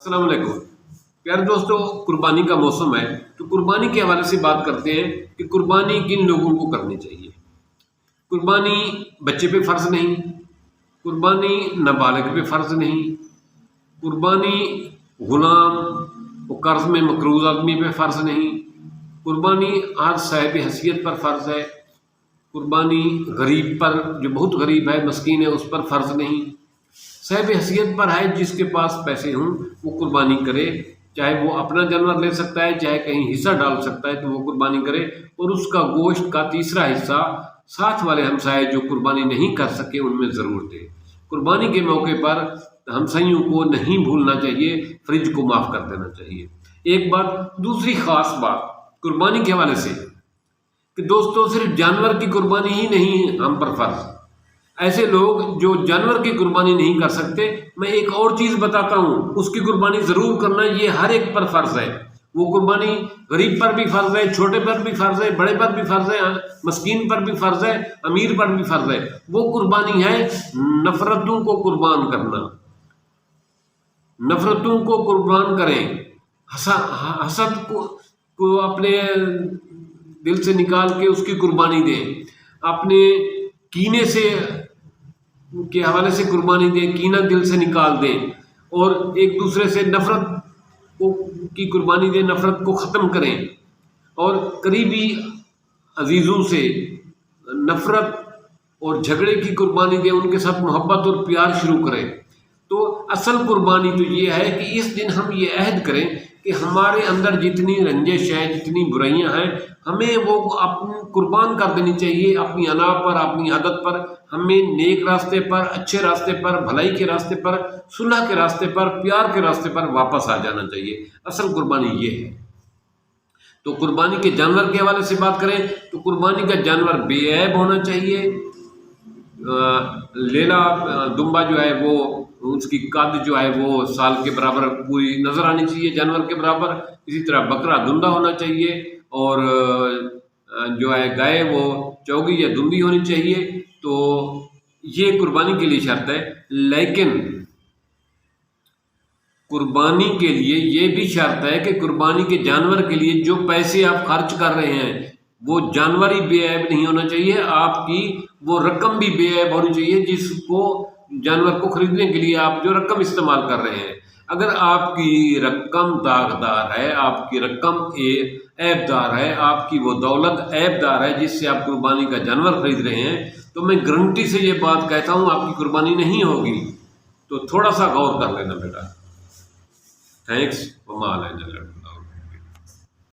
अस्सलाम वालेकुम प्यारे दोस्तों, कुर्बानी का मौसम है तो कुर्बानी के हवाले से बात करते हैं कि कुर्बानी किन लोगों को करनी चाहिए। कुर्बानी बच्चे पे फ़र्ज़ नहीं, कुर्बानी नाबालिग पे फ़र्ज़ नहीं, कुर्बानी गुलाम और कर्ज़ में मकरूज़ आदमी पे फ़र्ज़ नहीं, कुर्बानी हर साहिब हैसियत पर फ़र्ज़ है, कुर्बानी गरीब पर जो बहुत गरीब है मस्कीन है उस पर फ़र्ज़ नहीं, साहिब हैसियत पर है जिसके पास पैसे हों वो कुर्बानी करे, चाहे वो अपना जानवर ले सकता है चाहे कहीं हिस्सा डाल सकता है तो वो कुर्बानी करे और उसका गोश्त का तीसरा हिस्सा साथ वाले हमसाए जो कुर्बानी नहीं कर सके उनमें ज़रूर दे। कुर्बानी के मौके पर हमसाइयों को नहीं भूलना चाहिए, फ्रिज को माफ़ कर देना चाहिए। एक बात, दूसरी ख़ास बात कुर्बानी के हवाले से कि दोस्तों सिर्फ जानवर की कुर्बानी ही नहीं हम पर फ़र्ज़, ऐसे लोग जो जानवर की कुर्बानी नहीं कर सकते, मैं एक और चीज़ बताता हूँ उसकी कुर्बानी ज़रूर करना, ये हर एक पर फ़र्ज़ है। वो कुर्बानी गरीब पर भी फ़र्ज़ है, छोटे पर भी फ़र्ज़ है, बड़े पर भी फ़र्ज़ है, मस्कीन पर भी फ़र्ज़ है, अमीर पर भी फ़र्ज़ है। वो कुर्बानी है नफ़रतों को कुर्बान करना। नफ़रतों को कुर्बान करें, हसद को अपने दिल से निकाल के उसकी कुर्बानी दें, अपने कीने से के हवाले से कुर्बानी दें, कीना दिल से निकाल दें और एक दूसरे से नफ़रत की कुर्बानी दें, नफ़रत को ख़त्म करें और करीबी अजीज़ों से नफ़रत और झगड़े की कुर्बानी दें, उनके साथ मोहब्बत और प्यार शुरू करें। तो असल कुर्बानी तो ये है कि इस दिन हम ये अहद करें कि हमारे अंदर जितनी रंजिश है, जितनी बुराइयां हैं, हमें वो अपनी कुर्बान कर देनी चाहिए अपनी अना पर, अपनी आदत पर। हमें नेक रास्ते पर, अच्छे रास्ते पर, भलाई के रास्ते पर, सुलह के रास्ते पर, प्यार के रास्ते पर वापस आ जाना चाहिए। असल कुर्बानी ये है। तो कुर्बानी के जानवर के हवाले से बात करें तो कुर्बानी का जानवर बेऐब होना चाहिए। लेला दुम्बा जो है वो उसकी कद जो है वो साल के बराबर पूरी नज़र आनी चाहिए, जानवर के बराबर। इसी तरह बकरा धुंधा होना चाहिए और जो है गाय वो चौगी या धुंधी होनी चाहिए। तो ये कुर्बानी के लिए शर्त है, लेकिन कुर्बानी के लिए ये भी शर्त है कि कुर्बानी के जानवर के लिए जो पैसे आप खर्च कर रहे हैं वो जानवर ही बेऐब नहीं होना चाहिए, आपकी वो रकम भी बेऐब होनी चाहिए जिसको जानवर को खरीदने के लिए आप जो रकम इस्तेमाल कर रहे हैं। अगर आपकी रकम दागदार है, आपकी रकम ऐबदार है, आपकी वो दौलत ऐबदार है जिससे आप कुर्बानी का जानवर खरीद रहे हैं, तो मैं गारंटी से ये बात कहता हूँ आपकी कुर्बानी नहीं होगी। तो थोड़ा सा गौर कर लेना बेटा। थैंक्स।